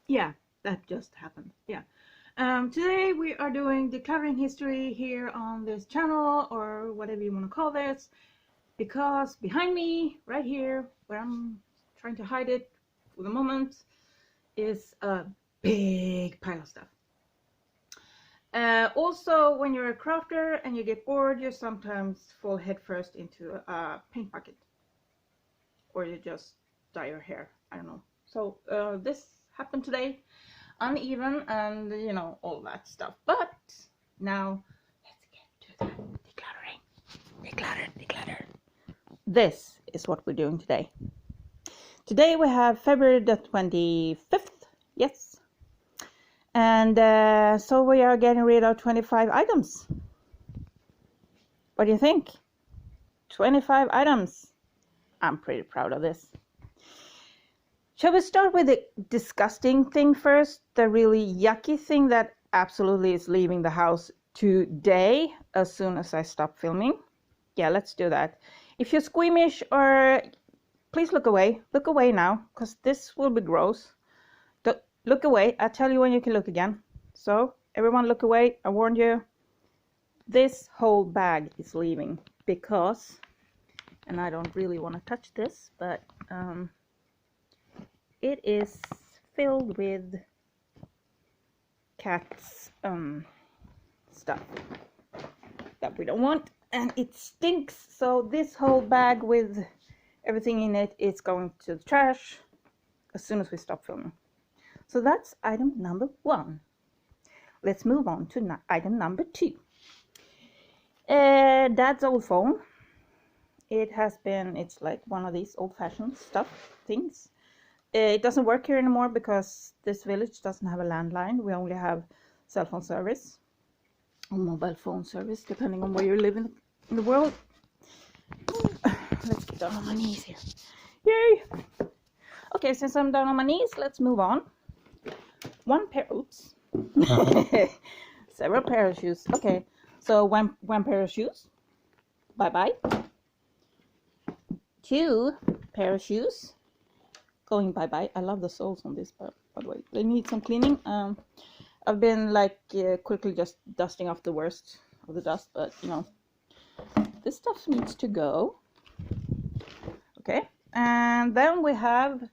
Yeah, that just happened. Yeah. Today we are doing decluttering history here on this channel, or whatever you want to call this, because behind me, right here, where I'm trying to hide it for the moment, is a big pile of stuff. Also, when you're a crafter and you get bored, you sometimes fall headfirst into a paint bucket, or you just dye your hair. I don't know. So this happened today, uneven, and you know, all that stuff. But now let's get to the decluttering. Declutter. This is what we're doing today. Today we have February the 25th. Yes. And so we are getting rid of 25 items. What do you think? 25 items. I'm pretty proud of this. Shall we start with the disgusting thing first? The really yucky thing that absolutely is leaving the house today as soon as I stop filming. Yeah, let's do that. If you're squeamish, or please look away. Look away now, because this will be gross. Look away. I'll tell you when you can look again. So everyone look away. I warned you. This whole bag is leaving because, and I don't really want to touch this, but it is filled with cats stuff that we don't want, and it stinks. So this whole bag with everything in it is going to the trash as soon as we stop filming. So that's item number 1. Let's move on to item number 2. Dad's old phone. It's like one of these old-fashioned things. It doesn't work here anymore because this village doesn't have a landline. We only have cell phone service or mobile phone service, depending on where you live in the world. Let's get down on my knees here. Yay! Okay, since I'm down on my knees, let's move on. Oops. Several pair of shoes. Okay, so one pair of shoes. Bye-bye. 2 pair of shoes. Going bye-bye. I love the soles on this, but by the way, they need some cleaning. I've been like quickly just dusting off the worst of the dust, but you know, this stuff needs to go. Okay, and then we have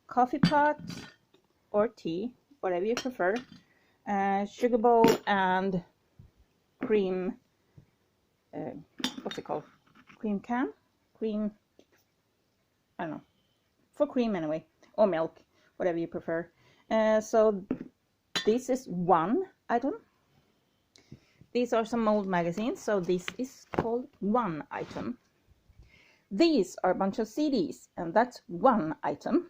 coffee pot or tea, whatever you prefer, sugar bowl, and cream, what's it called? Cream, I don't know, for cream anyway, or milk, whatever you prefer. So this is one item. These are some old magazines, so this is called one item. These are a bunch of CDs, and that's one item.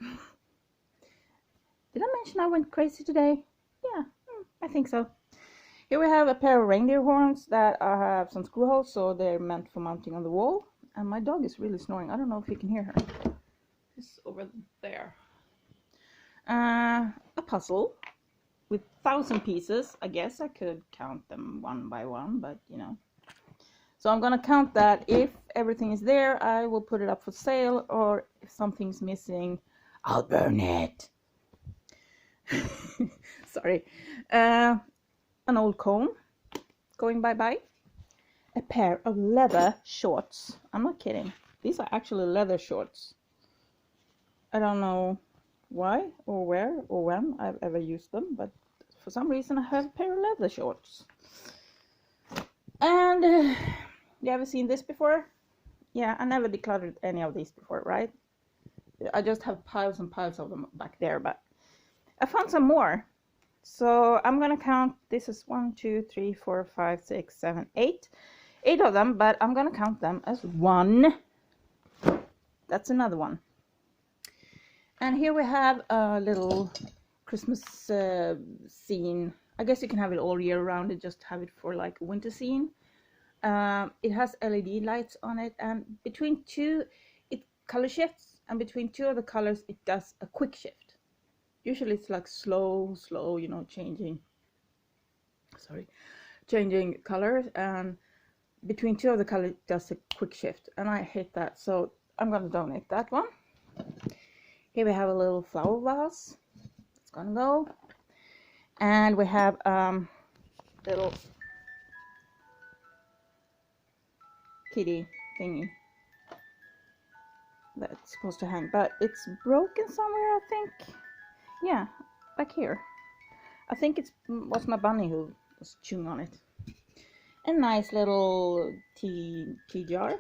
Did I mention I went crazy today? Yeah, I think so. Here we have a pair of reindeer horns that have some screw holes, so they're meant for mounting on the wall. And my dog is really snoring. I don't know if you can hear her. She's over there. A puzzle with 1,000 pieces. I guess I could count them one by one, but you know. So I'm gonna count that. If everything is there, I will put it up for sale, or if something's missing, I'll burn it. Sorry. An old comb going bye-bye. A pair of leather shorts. I'm not kidding. These are actually leather shorts. I don't know why or where or when I've ever used them, but for some reason I have a pair of leather shorts. And you ever seen this before? Yeah, I never decluttered any of these before, right? I just have piles and piles of them back there, but I found some more. So I'm gonna count. This is 1, 2, 3, 4, 5, 6, 7, 8. 8 of them, but I'm gonna count them as one. That's another one. And here we have a little Christmas scene. I guess you can have it all year round and just have it for like a winter scene. It has LED lights on it, and between 2 it color shifts, and between 2 of the colors it does a quick shift. Usually it's like slow, you know, changing colors, and between 2 of the colors it does a quick shift, and I hate that, so I'm gonna donate that one. Here we have a little flower vase. It's gonna go. And we have little kitty thingy that's supposed to hang, but it's broken somewhere, I think. Yeah, back here. I think it was my bunny who was chewing on it. A nice little tea jar.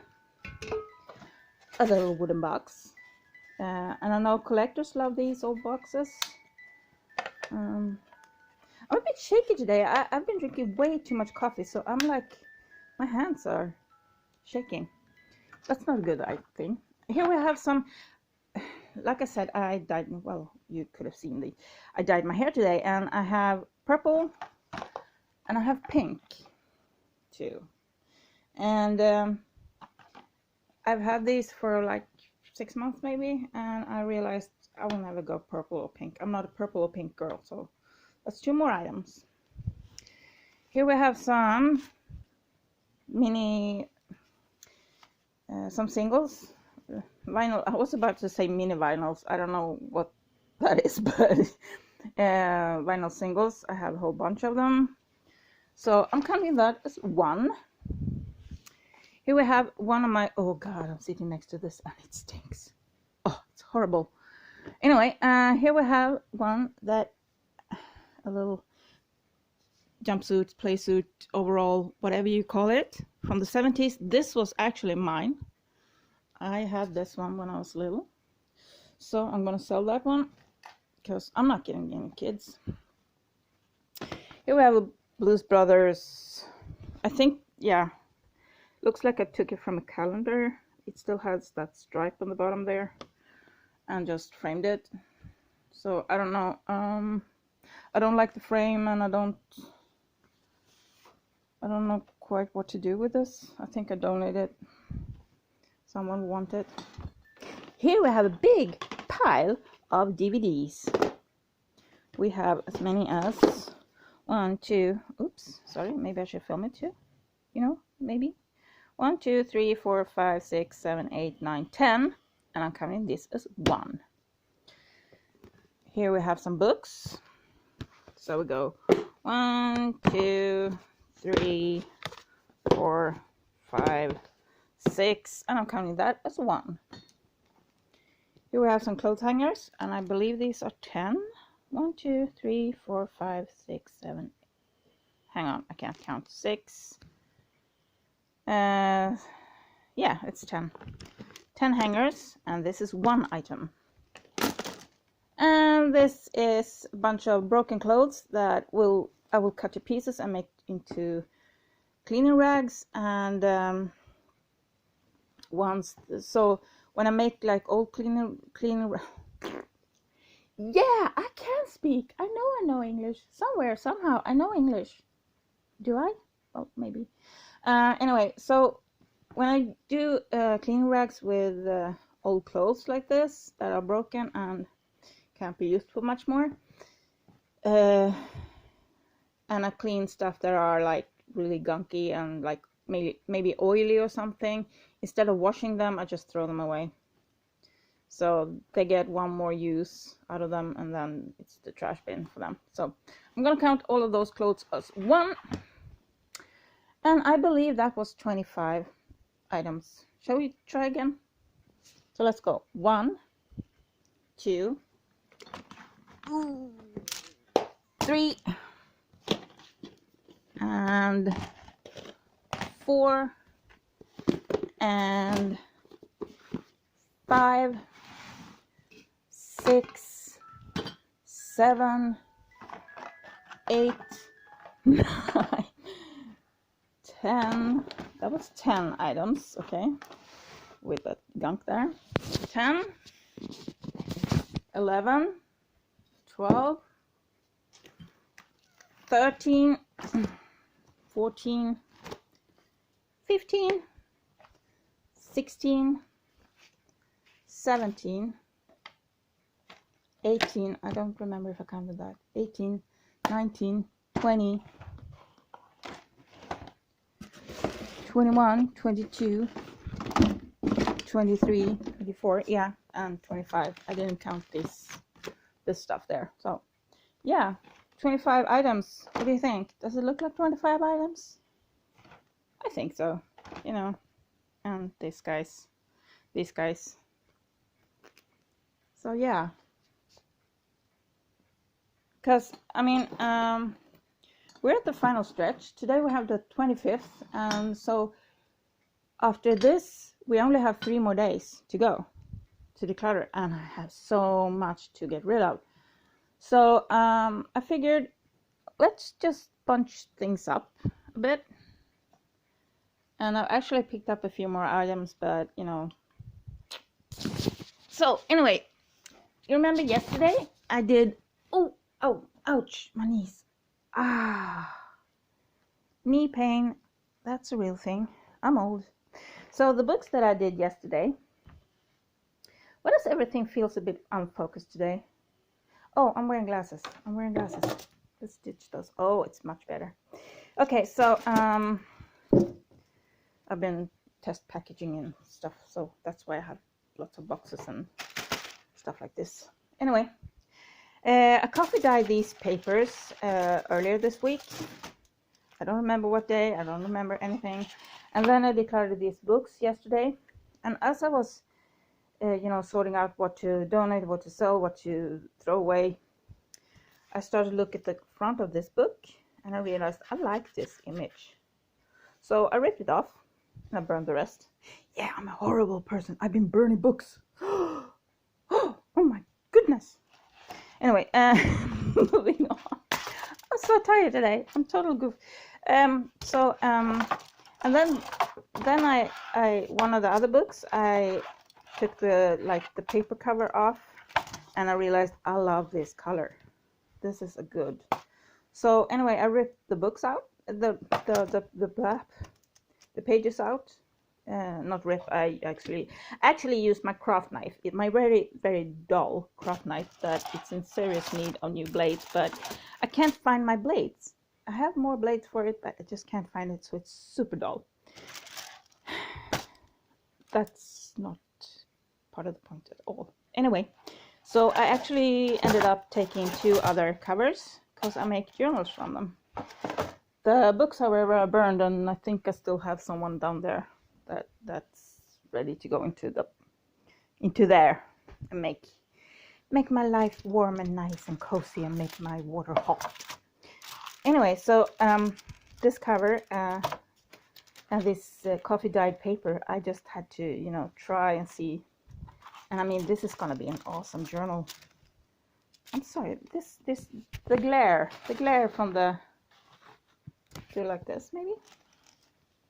A little wooden box. And I know collectors love these old boxes. I'm a bit shaky today. I've been drinking way too much coffee, so I'm like, my hands are shaking. That's not good, I think. Here we have some, like I said, I dyed, well, you could have seen the, I dyed my hair today, and I have purple and I have pink too. And I've had these for like 6 months maybe, and I realized I will never go purple or pink. I'm not a purple or pink girl, so that's 2 more items. Here we have some mini, some singles, vinyl. I was about to say mini vinyls. I don't know what that is, but vinyl singles. I have a whole bunch of them, so I'm counting that as 1. Here we have one of my, oh god, I'm sitting next to this and it stinks. Oh, it's horrible. Anyway, here we have one that, a little jumpsuit, playsuit, overall, whatever you call it, from the 70s. This was actually mine. I had this one when I was little. So I'm gonna sell that one because I'm not getting any kids. Here we have a Blues Brothers, I think, yeah. Looks like I took it from a calendar. It still has that stripe on the bottom there, and just framed it. So I don't know. I don't like the frame, and I don't know quite what to do with this. I think I donate it. Someone want it. Here we have a big pile of DVDs. We have as many as 1, 2. Oops, sorry. Maybe I should film it too. You know, maybe. 1, 2, 3, 4, 5, 6, 7, 8, 9, 10, and I'm counting this as 1. Here we have some books. So we go 1, 2, 3, 4, 5, 6, and I'm counting that as 1. Here we have some clothes hangers, and I believe these are 10. 1, 2, 3, 4, 5, 6, 7. Hang on, I can't count. 6. Yeah, it's 10 hangers, and this is 1 item. And this is a bunch of broken clothes that I will cut to pieces and make into cleaning rags. And so when I make like old cleaning yeah, I can speak. I know English somewhere, somehow. I know English. Do I? Well, maybe. Anyway, so when I do cleaning rags with old clothes like this that are broken and can't be used for much more, and I clean stuff that are like really gunky and like maybe oily or something, instead of washing them, I just throw them away. So they get 1 more use out of them, and then it's the trash bin for them. So I'm gonna count all of those clothes as 1. And I believe that was 25 items. Shall we try again? So let's go. 1, 2, 3, and 4, and 5, 6, 7, 8, 9, 10. That was 10 items, okay, with that gunk there. 10, 11, 12, 13, 14, 15, 16, 17, 18, I don't remember if I counted that, 18, 19, 20, 21, 22, 23, 24, yeah, and 25. I didn't count this stuff there. So Yeah, 25 items. What do you think? Does it look like 25 items? I think so, you know. And these guys. So yeah. Because, I mean, we're at the final stretch. Today we have the 25th, and so after this, we only have 3 more days to go to declutter, and I have so much to get rid of. So I figured let's just bunch things up a bit. And I've actually picked up a few more items, but you know. So anyway, you remember yesterday I did, oh, ouch, my knees. Knee pain, that's a real thing. I'm old. So the books that I did yesterday, why does everything feels a bit unfocused today? Oh, I'm wearing glasses. Let's stitch those. Oh, it's much better. Okay, so I've been test packaging and stuff, so that's why I have lots of boxes and stuff like this. Anyway, I coffee dyed these papers earlier this week. I don't remember what day, I don't remember anything. And then I decluttered these books yesterday. And as I was, you know, sorting out what to donate, what to sell, what to throw away, I started to look at the front of this book, and I realized I like this image. So I ripped it off, and I burned the rest. Yeah, I'm a horrible person. I've been burning books. Oh my goodness. Anyway, moving on. I'm so tired today. I'm total goof. And then I one of the other books, I took the paper cover off, and I realized I love this color. This is a good. So anyway, I ripped the books out, the pages out. Not rip. I actually used my craft knife. My very dull craft knife that it's in serious need of new blades, but I can't find my blades. I have more blades for it, but I just can't find it, so it's super dull. That's not part of the point at all. Anyway, so I actually ended up taking 2 other covers because I make journals from them. The books, however, are burned, and I think I still have someone down there that's ready to go into there and make my life warm and nice and cozy and make my water hot. Anyway, so this cover and this coffee dyed paper, I just had to, you know, try and see. And I mean, this is gonna be an awesome journal. I'm sorry, the glare from the, do like this maybe.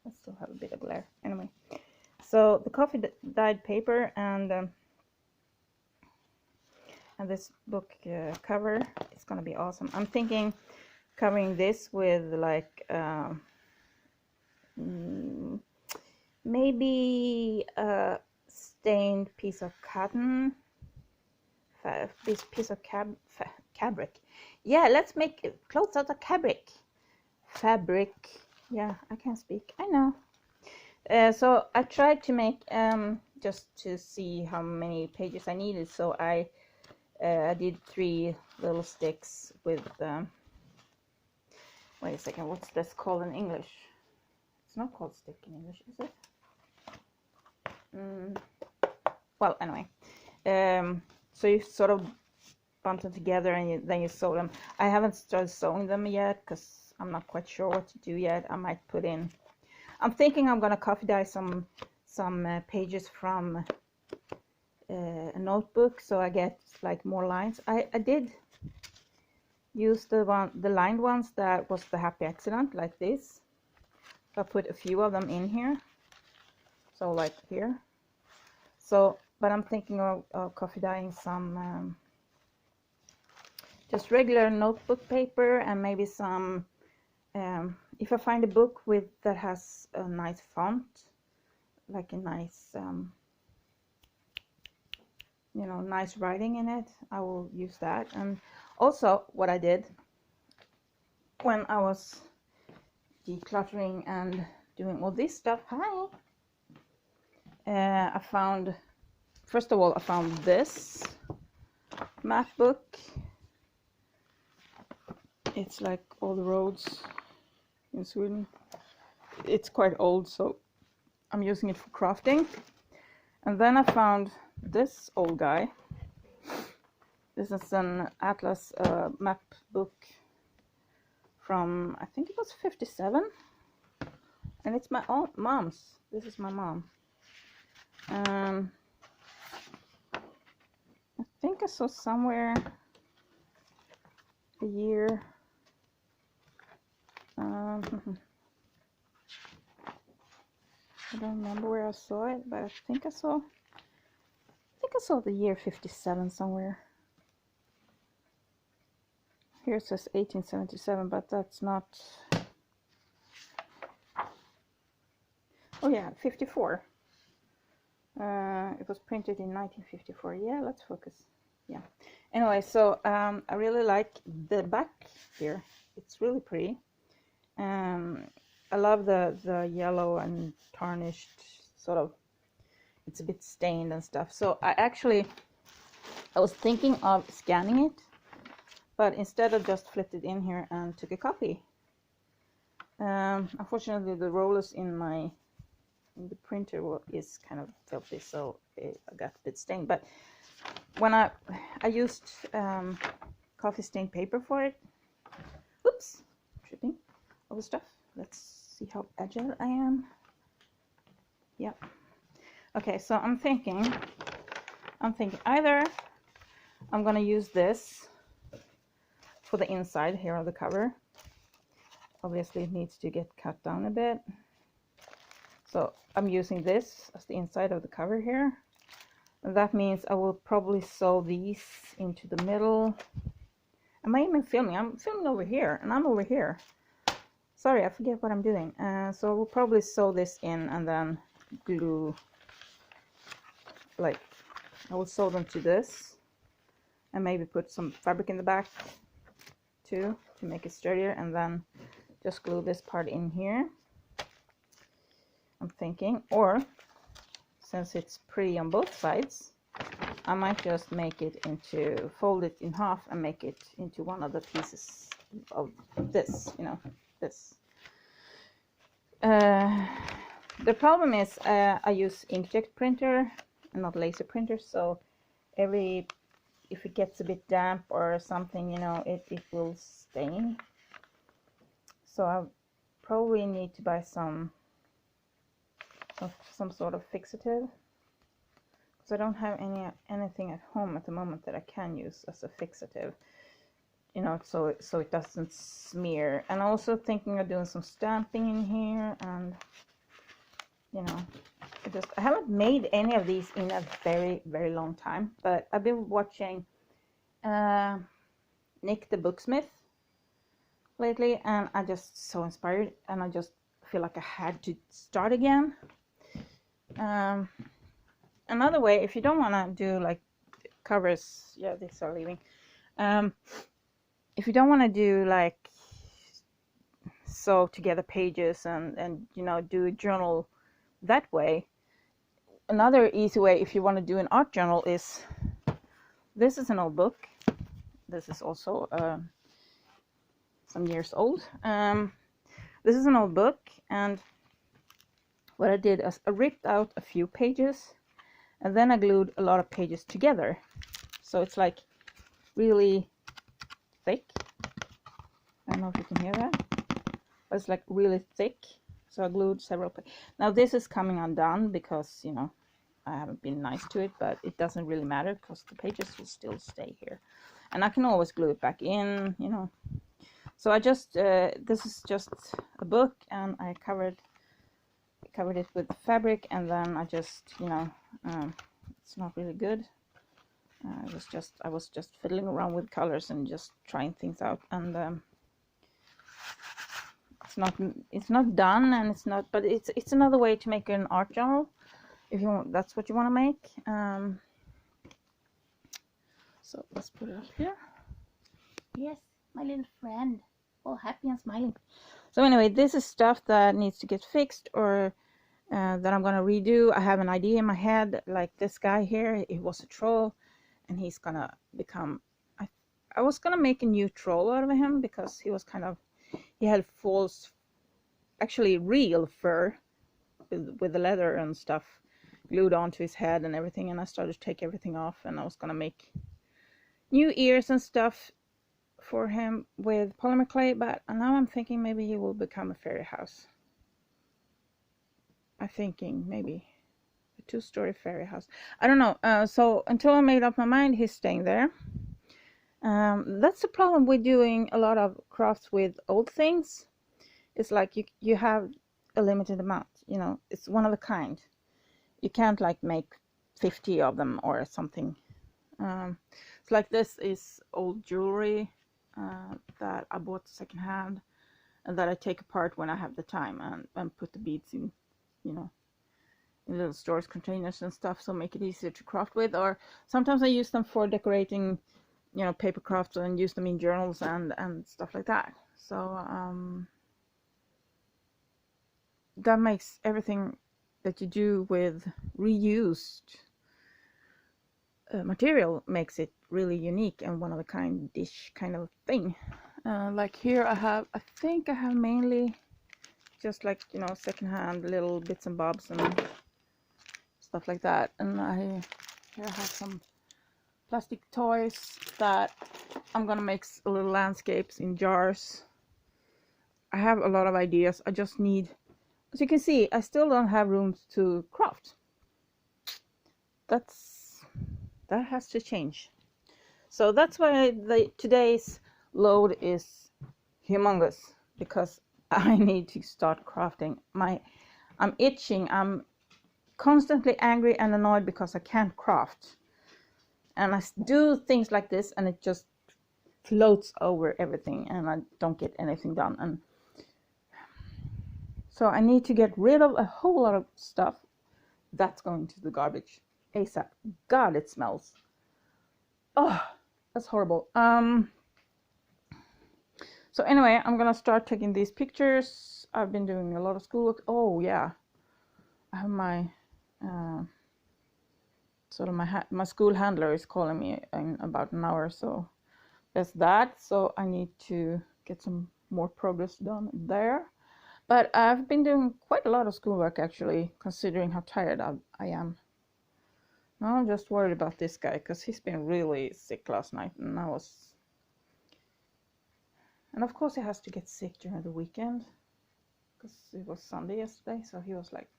I still have a bit of glare. Anyway, so the coffee dyed paper and this book cover is gonna be awesome. I'm thinking covering this with like maybe a stained piece of cotton, this piece of fabric. Yeah, let's make clothes out of fabric. Yeah, I can't speak, I know. So I tried to make just to see how many pages I needed, so I did 3 little sticks with wait a second, what's this called in English? It's not called stick in English, is it? Well, anyway, so you sort of bump them together and then you sew them. I haven't started sewing them yet because I'm not quite sure what to do yet. I might put in, I'm thinking I'm gonna coffee dye some pages from a notebook, so I get like more lines. I did use the lined ones that was the happy accident, like this. I put a few of them in here, so like here. So, but I'm thinking of coffee dyeing some just regular notebook paper, and maybe some if I find a book with that has a nice font, like a nice you know, nice writing in it, I will use that. And also what I did when I was decluttering and doing all this stuff, I found, first of all, I found this MacBook. It's like all the roads in Sweden. It's quite old, so I'm using it for crafting. And then I found this old guy. This is an atlas map book from, I think it was 57. And it's my mom's. This is my mom. I think I saw somewhere the year. I don't remember where I saw it, but I think I saw the year 57 somewhere. Here it says 1877, but that's not. Oh yeah, 54. It was printed in 1954. Yeah, let's focus. Yeah. Anyway, so I really like the back here. It's really pretty. I love the yellow and tarnished sort of. It's a bit stained and stuff. So I was thinking of scanning it, but instead I just flipped it in here and took a copy. Unfortunately, the rollers in the printer is kind of filthy, so I got a bit stained. But when I used coffee stained paper for it. Oops, tripping over stuff. Let's see how agile I am. Yep. Okay, so I'm thinking either I'm gonna use this for the inside here of the cover. Obviously it needs to get cut down a bit. So I'm using this as the inside of the cover here. And that means I will probably sew these into the middle. Am I even filming? I'm filming over here and I'm over here. Sorry, I forget what I'm doing. So I will probably sew this in and then glue, like I will sew them to this and maybe put some fabric in the back too to make it sturdier, and then just glue this part in here. I'm thinking, or since it's pretty on both sides, I might just make it into, fold it in half and make it into one of the pieces of this, you know, this. The problem is I use inkjet printer and not laser printer, so if it gets a bit damp or something, you know, it will stain. So I probably need to buy some sort of fixative, because I don't have anything at home at the moment that I can use as a fixative, you know, so it doesn't smear. And also thinking of doing some stamping in here, and you know, I haven't made any of these in a very, very long time, but I've been watching Nick the Booksmith lately, and I just so inspired, and I just feel like I had to start again. Another way, if you don't want to do like covers, yeah, these are leaving. If you don't want to do like sew together pages and you know, do a journal that way, another easy way if you want to do an art journal is, this is an old book. This is also some years old. This is an old book, and what I did is I ripped out a few pages and then I glued a lot of pages together, so it's like really thick. I don't know if you can hear that, but it's like really thick. So I glued several pages. Now this is coming undone because, you know, I haven't been nice to it, but it doesn't really matter because the pages will still stay here, and I can always glue it back in, you know. So I just this is just a book, and I covered it with fabric, and then I just, you know, it's not really good. I was just fiddling around with colors and just trying things out, and it's not done, and it's not, but it's another way to make an art journal if you want, that's what you want to make. So let's put it up here. Yes, my little friend, all happy and smiling. So anyway, this is stuff that needs to get fixed, or that I'm gonna redo. I have an idea in my head, like this guy here, he was a troll, and he's gonna become, I was gonna make a new troll out of him because he was kind of, he had false, actually real fur with the leather and stuff glued onto his head and everything, and I started to take everything off, and I was gonna make new ears and stuff for him with polymer clay, but now I'm thinking maybe he will become a fairy house. I'm thinking maybe a 2-story fairy house. I don't know. So until I made up my mind, he's staying there. That's the problem with doing a lot of crafts with old things. It's like you have a limited amount, you know, it's one of a kind. You can't like make 50 of them or something. It's like this is old jewelry that I bought secondhand and that I take apart when I have the time and put the beads in, you know, in little storage containers and stuff, so make it easier to craft with. Or sometimes I use them for decorating, you know, paper crafts, and use them in journals and stuff like that. So that makes everything that you do with reused material makes it really unique and one of a kind dish kind of thing. Like here I think I have mainly just like, you know, secondhand little bits and bobs and stuff like that. And here I have some plastic toys that I'm gonna make little landscapes in jars. I have a lot of ideas. I just need, as you can see, I still don't have room to craft. That has to change. So that's why today's load is humongous, because I need to start crafting. I'm itching. I'm constantly angry and annoyed because I can't craft. And I do things like this and it just floats over everything and I don't get anything done. And so I need to get rid of a whole lot of stuff that's going to the garbage ASAP. God, it smells. Oh, that's horrible. So anyway, I'm gonna start taking these pictures. I've been doing a lot of schoolwork. Oh yeah, I have my sort of my school handler is calling me in about an hour, so there's that. So I need to get some more progress done there. But I've been doing quite a lot of schoolwork actually, considering how tired I am. Now I'm just worried about this guy because he's been really sick last night, and of course he has to get sick during the weekend because it was Sunday yesterday, so he was like,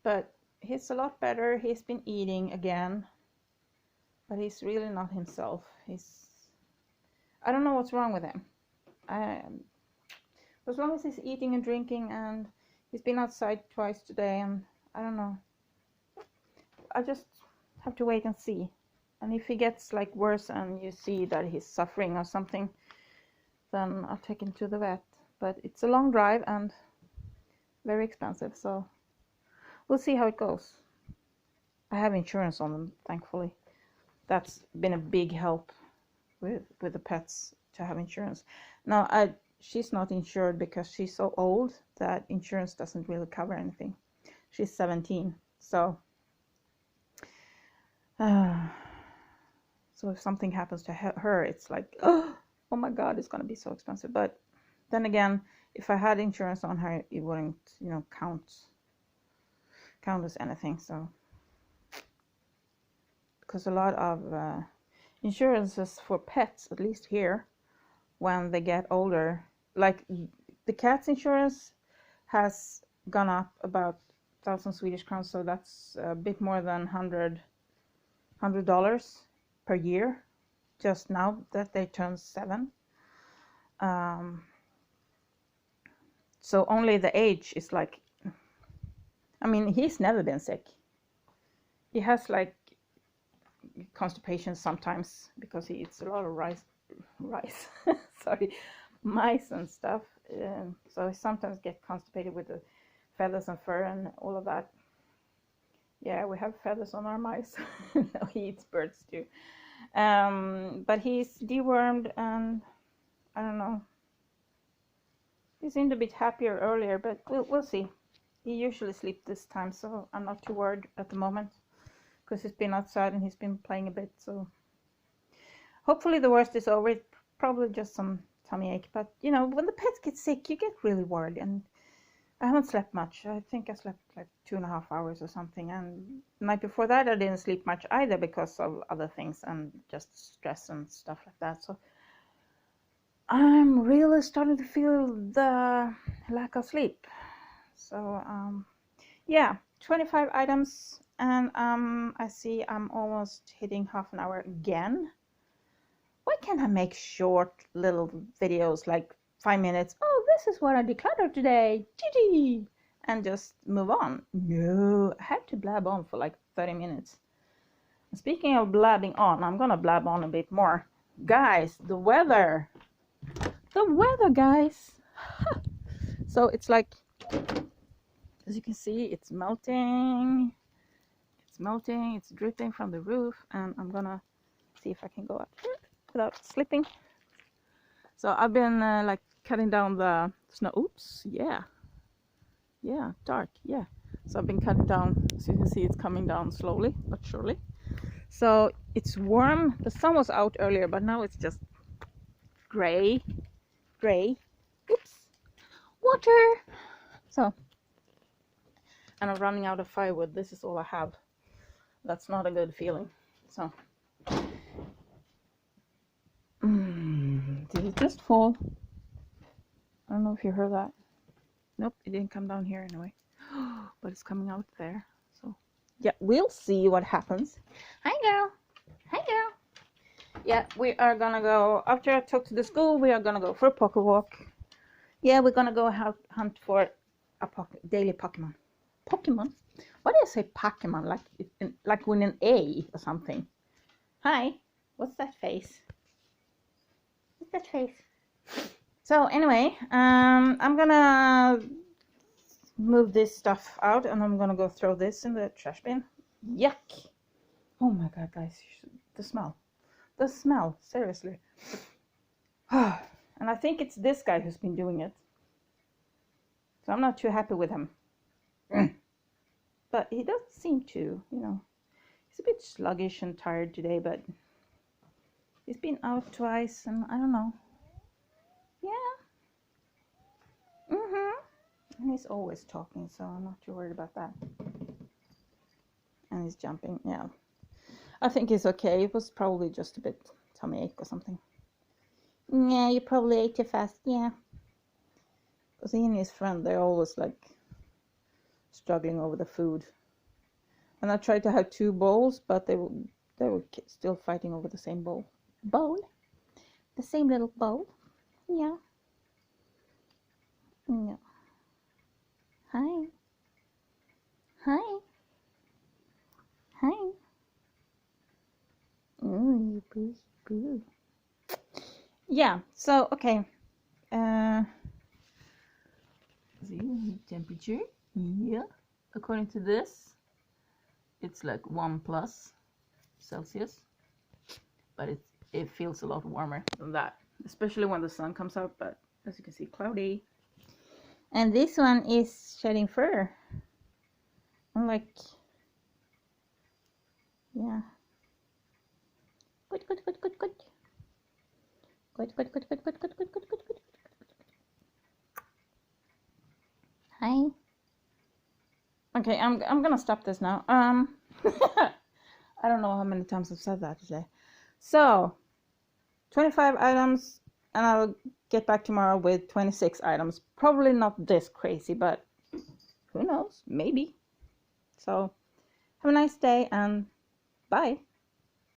but he's a lot better. He's been eating again, but he's really not himself. I don't know what's wrong with him. As long as he's eating and drinking, and he's been outside twice today, and I don't know. I just have to wait and see. And if he gets like worse and you see that he's suffering or something, then I'll take him to the vet. But it's a long drive and very expensive, so we'll see how it goes. I have insurance on them, thankfully. That's been a big help with the pets, to have insurance. Now she's not insured because she's so old that insurance doesn't really cover anything. She's 17, so so if something happens to her, it's like, oh my God, it's gonna be so expensive. But then again, if I had insurance on her, it wouldn't, you know, count as anything. So because a lot of insurances for pets, at least here, when they get older, like the cat's insurance has gone up about 1,000 Swedish crowns, so that's a bit more than $100 per year just now that they turn 7. So only the age is like, I mean, he's never been sick. He has like constipation sometimes because he eats a lot of rice sorry, mice and stuff, so he sometimes get constipated with the feathers and fur and all of that. Yeah, we have feathers on our mice. No, he eats birds too. But he's dewormed, and I don't know, he seemed a bit happier earlier, but we'll see. He usually sleeps this time, so I'm not too worried at the moment because he's been outside and he's been playing a bit, so hopefully the worst is over. It's probably just some tummy ache, but you know, when the pets get sick, you get really worried. And I haven't slept much. I think I slept like 2.5 hours or something, and the night before that I didn't sleep much either because of other things and just stress and stuff like that. So I'm really starting to feel the lack of sleep. So yeah, 25 items, and I see I'm almost hitting half an hour again. Why can't I make short little videos like 5 minutes? Oh, this is what I decluttered today, GG, and just move on. No, I have to blab on for like 30 minutes. Speaking of blabbing on, I'm gonna blab on a bit more. Guys, the weather, guys. So it's like, as you can see, it's melting, it's dripping from the roof, and I'm gonna see if I can go up here without slipping. So I've been like cutting down the snow. Oops, yeah, dark, yeah. So I've been cutting down, as you can see, it's coming down slowly but surely. So it's warm. The sun was out earlier, but now it's just gray. Oops, water. So, and I'm running out of firewood. This is all I have. That's not a good feeling. So, did it just fall? I don't know if you heard that. Nope, it didn't come down here anyway. But it's coming out there. So, yeah, we'll see what happens. Hi, girl. Yeah, we are gonna go, after I talk to the school, we are gonna go for a pocket walk. Yeah, we're gonna go hunt for a daily Pokemon. Pokemon? Why do I say Pokemon? Like with an A or something. Hi, what's that face? So anyway, I'm gonna move this stuff out, and I'm gonna go throw this in the trash bin. Yuck! Oh my god, guys, the smell, seriously. And I think it's this guy who's been doing it, so I'm not too happy with him. But he doesn't seem to, you know, he's a bit sluggish and tired today, but he's been out twice, and I don't know. Yeah. And he's always talking, so I'm not too worried about that. And he's jumping, yeah. I think he's okay. It was probably just a bit tummy ache or something. Yeah, you probably ate too fast, yeah. Because he and his friend, they're always like struggling over the food. And I tried to have 2 bowls, but they were still fighting over the same bowl. The same little bowl. Yeah. No. Hi. Ooh, boo. Yeah, so okay. See, temperature. Yeah. According to this, it's like 1+ Celsius. But it feels a lot warmer than that, especially when the sun comes out, but as you can see, cloudy. And this one is shedding fur. I'm like, yeah. Good. Hi. Okay, I'm gonna stop this now. I don't know how many times I've said that today. So 25 items, and I'll get back tomorrow with 26 items. Probably not this crazy, but who knows, maybe. So have a nice day, and bye.